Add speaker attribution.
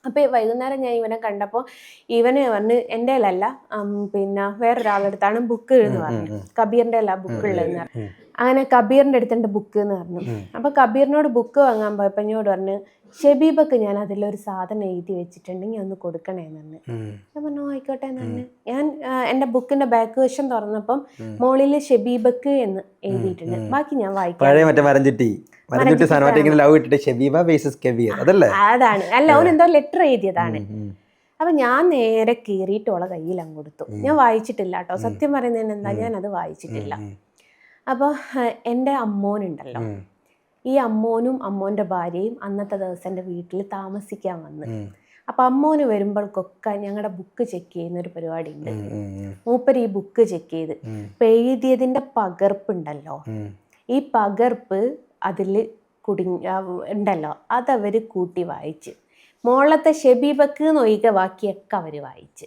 Speaker 1: അപ്പോൾ വൈകുന്നേരം ഞാൻ ഇവനെ കണ്ടപ്പോൾ ഇവന് വന്ന് എൻ്റെ കയ്യിലല്ല, പിന്നെ വേറൊരാളെടുത്താണ് ബുക്ക് എന്ന് പറഞ്ഞു. കബീറിൻ്റെ അല്ല ബുക്ക് ഉള്ളതെന്ന് പറഞ്ഞു. അങ്ങനെ കബീറിൻ്റെ അടുത്തുണ്ട് ബുക്ക് എന്ന് പറഞ്ഞു. അപ്പോൾ കബീറിനോട് ബുക്ക് വാങ്ങാൻ പോയപ്പോൾ എന്നോട് പറഞ്ഞു, ഷെബീബക്ക് ഞാൻ അതിലൊരു സാധനം എഴുതി വെച്ചിട്ടുണ്ടെങ്കിൽ ഒന്ന് കൊടുക്കണേന്ന് പറഞ്ഞു. ഞാൻ പറഞ്ഞു ആയിക്കോട്ടെ എന്ന് പറഞ്ഞു. ഞാൻ എൻ്റെ ബുക്കിൻ്റെ ബാക്ക് വശം തുറന്നപ്പം മോളിൽ ഷെബീബക്ക് എന്ന് എഴുതിയിട്ടുണ്ട്. ബാക്കി ഞാൻ വായിക്കാം. അതാണ് അല്ല, അവൻ എന്തോ ലെറ്റർ എഴുതിയതാണ്. അപ്പൊ ഞാൻ നേരെ കീറിയിട്ട് ഓളെ കയ്യിൽ അങ്ങ് കൊടുത്തു. ഞാൻ വായിച്ചിട്ടില്ല കേട്ടോ, സത്യം പറയുന്നതിന് എന്താ, ഞാൻ അത് വായിച്ചിട്ടില്ല. അപ്പോൾ എൻ്റെ അമ്മോനുണ്ടല്ലോ, ഈ അമ്മോനും അമ്മോൻ്റെ ഭാര്യയും അന്നത്തെ ദിവസം എൻ്റെ വീട്ടിൽ താമസിക്കാൻ വന്ന്. അപ്പം അമ്മോന് വരുമ്പോഴൊക്കെ ഞങ്ങളുടെ ബുക്ക് ചെക്ക് ചെയ്യുന്ന ഒരു പരിപാടി ഉണ്ട്. മൂപ്പര് ഈ ബുക്ക് ചെക്ക് ചെയ്ത് ഇപ്പം എഴുതിയതിൻ്റെ പകർപ്പുണ്ടല്ലോ, ഈ പകർപ്പ് അതിൽ ഉണ്ടല്ലോ, അതവർ കൂട്ടി വായിച്ച്. മോളത്തെ ഷെബീബക്ക് എന്നൊഴികെ ബാക്കിയൊക്കെ അവർ വായിച്ച്.